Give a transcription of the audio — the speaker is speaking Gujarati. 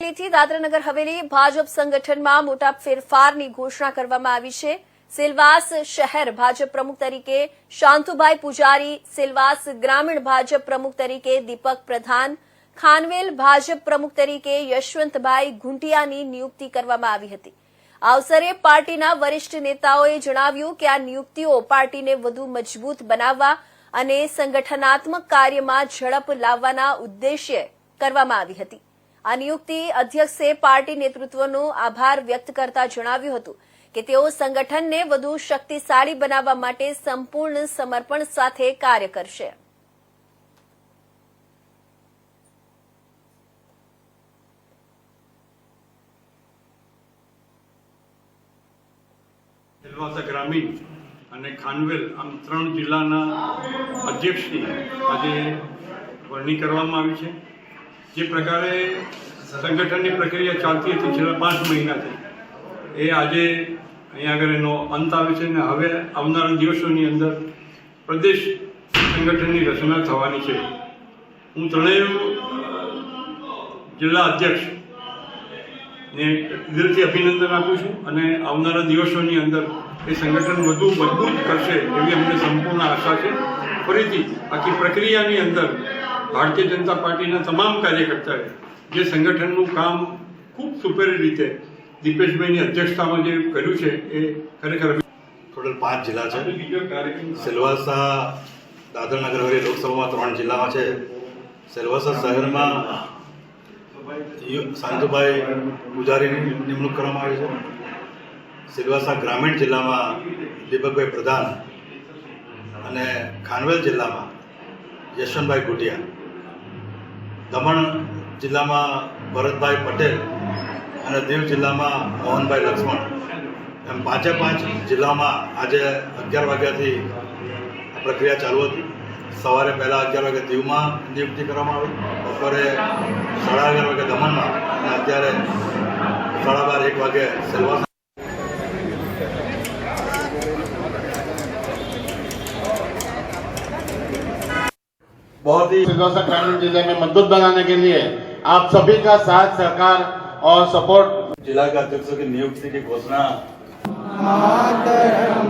અમરેલીથી દાદરાનગર હવેલી ભાજપ સંગઠનમાં મોટા ફેરફારની ઘોષણા કરવામાં આવી છે। સેલવાસ શહેર ભાજપ પ્રમુખ તરીકે શાંતુભાઈ પૂજારી, સેલવાસ ગ્રામીણ ભાજપ પ્રમુખ તરીકે દીપક પ્રધાન, ખાનવેલ ભાજપ પ્રમુખ તરીકે યશવંતભાઈ ઘુંટિયાની નિયુક્તિ કરવામાં આવી હતી। આ અવસરે પાર્ટીના વરિષ્ઠ નેતાઓએ જણાવ્યું કે આ નિયુક્તિઓ પાર્ટીને વધુ મજબૂત બનાવવા અને સંગઠનાત્મક કાર્યમાં ઝડપ લાવવાના ઉદ્દેશ્ય કરવામાં આવી હતી। આ નિયુક્તિ અધ્યક્ષે પાર્ટી નેતૃત્વનો આભાર વ્યક્ત કરતા જણાવ્યું હતું કે તેઓ સંગઠનને વધુ શક્તિશાળી બનાવવા માટે સંપૂર્ણ સમર્પણ સાથે કાર્ય કરશે। સેલવાસ ગ્રામીણ અને ખાનવેલ આમ 3 જિલ્લાના અધ્યક્ષની આજે વરણી કરવામાં આવી છે। જે પ્રકારે સંગઠનની પ્રક્રિયા ચાલતી હતી છેલ્લા 5 મહિનાથી, એ આજે અહીંયા આગળ એનો અંત આવે છે અને હવે આવનારા દિવસોની અંદર પ્રદેશ સંગઠનની રચના થવાની છે। હું ત્રણેય જિલ્લા અધ્યક્ષને દિલથી અભિનંદન આપું છું અને આવનારા દિવસોની અંદર એ સંગઠન વધુ મજબૂત કરશે એવી અમને સંપૂર્ણ આશા છે। ફરીથી આખી પ્રક્રિયાની અંદર ભારતીય જનતા પાર્ટીના તમામ કાર્યકર્તાએ જે સંગઠનનું કામ ખૂબ સુપેરી રીતે દીપેશભાઈની અધ્યક્ષતામાં જે કર્યું છે એ ખરેખર ટોટલ 5 જિલ્લા છે। સેલવાસા દાદરાનગર હવેલી લોકસભામાં 3 જિલ્લામાં છે। સેલવાસા શહેરમાં શાંતુભાઈ પૂજારીની નિમણૂક કરવામાં આવી છે। સેલવાસા ગ્રામીણ જિલ્લામાં દીપકભાઈ પ્રધાન અને ખાનવેલ જિલ્લામાં યશવંતભાઈ ઘુંટિયા, દમણ જિલ્લામાં ભરતભાઈ પટેલ અને દીવ જિલ્લામાં મોહનભાઈ લક્ષ્મણ, એમ 5 જિલ્લામાં આજે 11 વાગ્યાથી આ પ્રક્રિયા ચાલુ હતી। સવારે પહેલાં 11 વાગે દીવમાં નિયુક્તિ કરવામાં આવી, બપોરે 11:30 વાગે દમણમાં અને અત્યારે 12:30 1 વાગે સેલવાસ। बहुत ही सिलवासा ग्रामीण जिले में मजबूत बनाने के लिए आप सभी का साथ सहकार और सपोर्ट। जिला के अध्यक्षों की नियुक्ति की घोषणा मातरम,